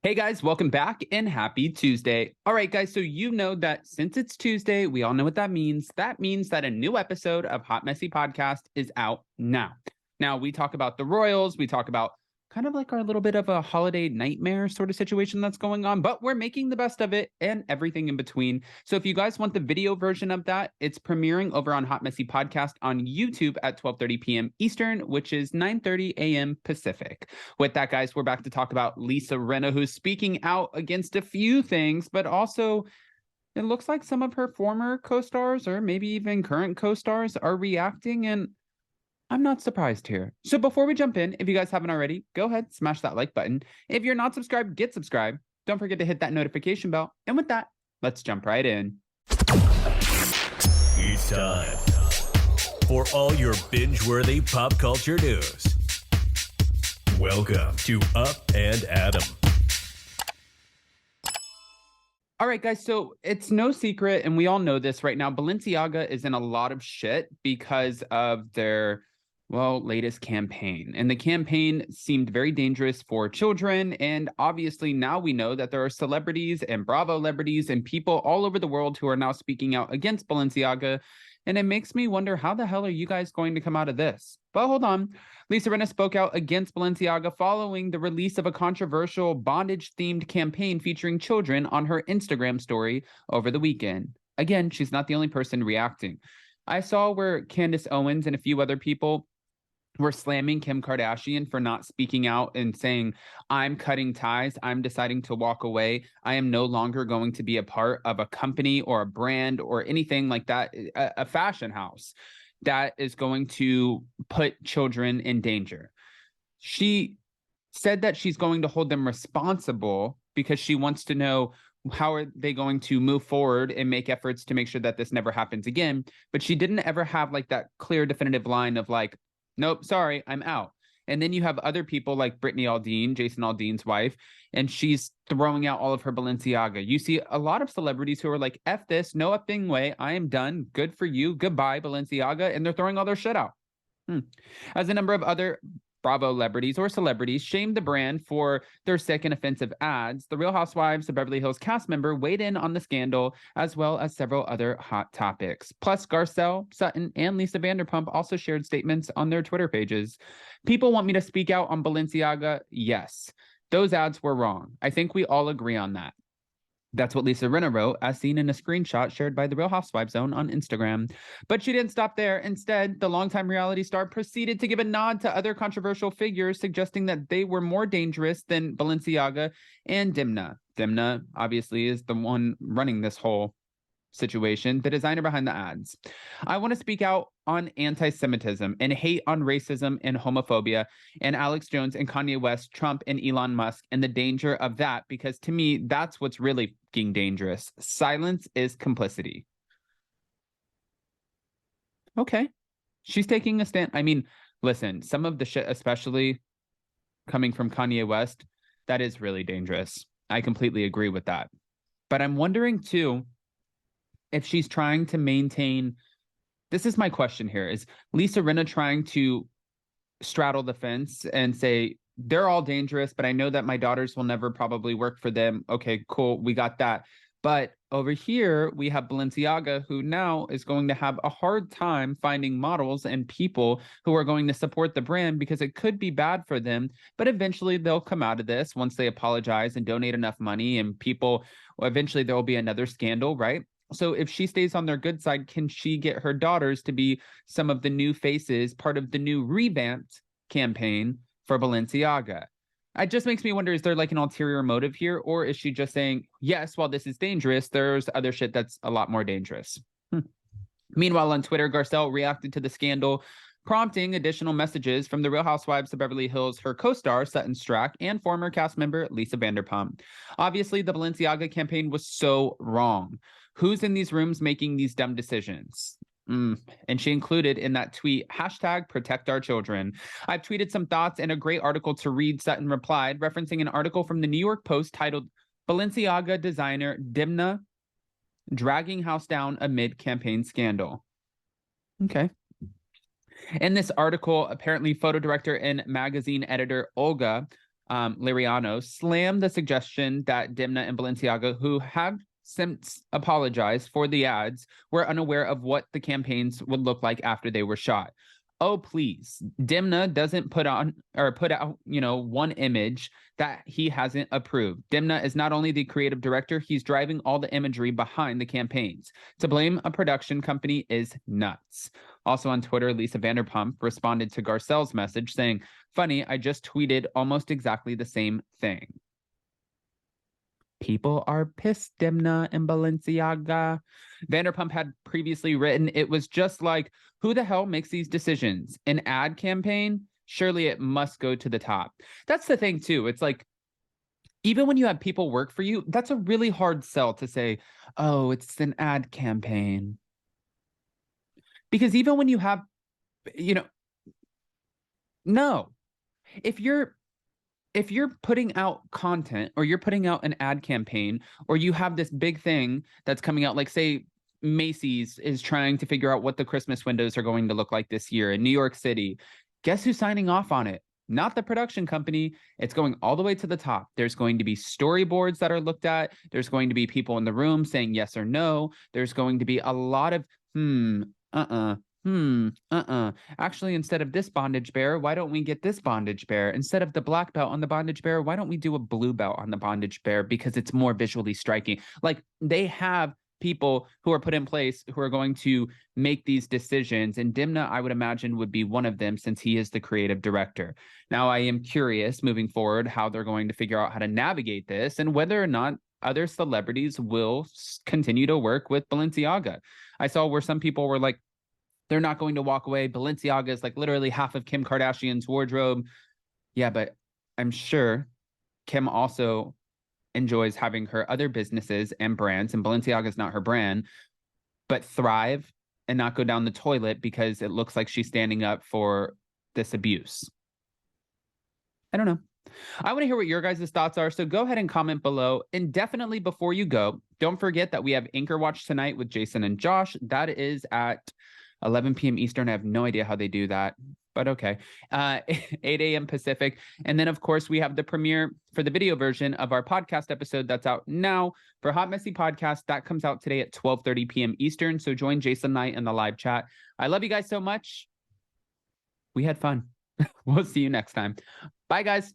Hey guys, welcome back and happy Tuesday. All right, guys, so you know that since it's Tuesday, we all know what that means. That means that a new episode of Hot Messy Podcast is out now. Now, we talk about the Royals, we talk about kind of like our little bit of a holiday nightmare sort of situation that's going on, but we're making the best of it and everything in between. So if you guys want the video version of that, it's premiering over on Hot Messy Podcast on YouTube at 12:30 p.m. Eastern, which is 9:30 a.m. Pacific. With that, guys, we're back to talk about Lisa Rinna, who's speaking out against a few things, but also it looks like some of her former co-stars or maybe even current co-stars are reacting, and I'm not surprised here. So before we jump in, if you guys haven't already, go ahead, smash that like button. If you're not subscribed, get subscribed. Don't forget to hit that notification bell. And with that, let's jump right in. It's time for all your binge-worthy pop culture news. Welcome to Up and Adam. All right, guys, so it's no secret, and we all know this right now, Balenciaga is in a lot of shit because of their, latest campaign. And the campaign seemed very dangerous for children. And obviously now we know that there are celebrities and Bravo celebrities and people all over the world who are now speaking out against Balenciaga. And it makes me wonder, how the hell are you guys going to come out of this? But hold on. Lisa Rinna spoke out against Balenciaga following the release of a controversial bondage-themed campaign featuring children on her Instagram story over the weekend. Again, she's not the only person reacting. I saw where Candace Owens and a few other people were slamming Kim Kardashian for not speaking out and saying, I'm cutting ties. I'm deciding to walk away. I am no longer going to be a part of a company or a brand or anything like that, a fashion house that is going to put children in danger. She said that she's going to hold them responsible because she wants to know how are they going to move forward and make efforts to make sure that this never happens again. But she didn't ever have like that clear, definitive line of like, nope, sorry, I'm out. And then you have other people like Brittany Aldean, Jason Aldean's wife, and she's throwing out all of her Balenciaga. You see a lot of celebrities who are like, F this, no effing way, I am done, good for you, goodbye, Balenciaga, and they're throwing all their shit out. As a number of other Bravo celebrities shamed the brand for their sick and offensive ads, the Real Housewives of Beverly Hills cast member weighed in on the scandal, as well as several other hot topics. Plus, Garcelle, Sutton, and Lisa Vanderpump also shared statements on their Twitter pages. People want me to speak out on Balenciaga? Yes. Those ads were wrong. I think we all agree on that. That's what Lisa Rinna wrote, as seen in a screenshot shared by the Real Housewives Zone on Instagram. But she didn't stop there. Instead, the longtime reality star proceeded to give a nod to other controversial figures, suggesting that they were more dangerous than Balenciaga and Dimna. Dimna, obviously, is the one running this whole situation, the designer behind the ads. I want to speak out on anti-Semitism and hate on racism and homophobia and Alex Jones and Kanye West, Trump and Elon Musk, and the danger of that, because to me, that's what's really fucking dangerous. Silence is complicity. Okay. She's taking a stand. I mean, listen, some of the shit, especially coming from Kanye West, that is really dangerous. I completely agree with that. But I'm wondering too, if she's trying to maintain, this is my question here, is Lisa Rinna trying to straddle the fence and say, they're all dangerous, but I know that my daughters will never probably work for them. Okay, cool, we got that. But over here, we have Balenciaga, who now is going to have a hard time finding models and people who are going to support the brand because it could be bad for them. But eventually they'll come out of this once they apologize and donate enough money, and people, eventually there will be another scandal, right? So if she stays on their good side, can she get her daughters to be some of the new faces, part of the new revamped campaign for Balenciaga? It just makes me wonder, is there like an ulterior motive here? Or is she just saying, yes, while this is dangerous, there's other shit that's a lot more dangerous? Meanwhile, on Twitter, Garcelle reacted to the scandal, prompting additional messages from the Real Housewives of Beverly Hills, her co-star Sutton Strack, and former cast member Lisa Vanderpump. Obviously, the Balenciaga campaign was so wrong. Who's in these rooms making these dumb decisions? And she included in that tweet, #ProtectOurChildren. I've tweeted some thoughts and a great article to read, Sutton replied, referencing an article from the New York Post titled, Balenciaga designer Dimna dragging house down amid campaign scandal. Okay. In this article, apparently photo director and magazine editor Olga Liriano, slammed the suggestion that Demna and Balenciaga, who have since apologized for the ads, were unaware of what the campaigns would look like after they were shot. Oh, please. Demna doesn't put out, one image that he hasn't approved. Demna is not only the creative director, he's driving all the imagery behind the campaigns. To blame a production company is nuts. Also on Twitter, Lisa Vanderpump responded to Garcelle's message saying, "Funny, I just tweeted almost exactly the same thing." People are pissed, Demna and Balenciaga. Vanderpump had previously written, "It was just like, who the hell makes these decisions? An ad campaign? Surely it must go to the top." That's the thing, too. It's like, even when you have people work for you, that's a really hard sell to say, oh, it's an ad campaign. Because even when you have, no. If you're putting out content or you're putting out an ad campaign or you have this big thing that's coming out, like say Macy's is trying to figure out what the Christmas windows are going to look like this year in New York City, guess who's signing off on it? Not the production company. It's going all the way to the top. There's going to be storyboards that are looked at. There's going to be people in the room saying yes or no. There's going to be a lot of actually, instead of this bondage bear, why don't we get this bondage bear? Instead of the black belt on the bondage bear, why don't we do a blue belt on the bondage bear? Because it's more visually striking. Like, they have people who are put in place who are going to make these decisions. And Demna, I would imagine, would be one of them since he is the creative director. Now, I am curious moving forward how they're going to figure out how to navigate this and whether or not other celebrities will continue to work with Balenciaga. I saw where some people were like, they're not going to walk away. Balenciaga is like literally half of Kim Kardashian's wardrobe. Yeah, but I'm sure Kim also enjoys having her other businesses and brands, and Balenciaga is not her brand, but thrive and not go down the toilet because it looks like she's standing up for this abuse. I don't know. I want to hear what your guys' thoughts are, so go ahead and comment below. And definitely before you go, don't forget that we have Anchor Watch tonight with Jason and Josh. That is at 11 p.m. Eastern. I have no idea how they do that, but okay. 8 a.m. Pacific. And then, of course, we have the premiere for the video version of our podcast episode that's out now for Hot Messy Podcast. That comes out today at 12:30 p.m. Eastern. So join Jason and I in the live chat. I love you guys so much. We had fun. We'll see you next time. Bye, guys.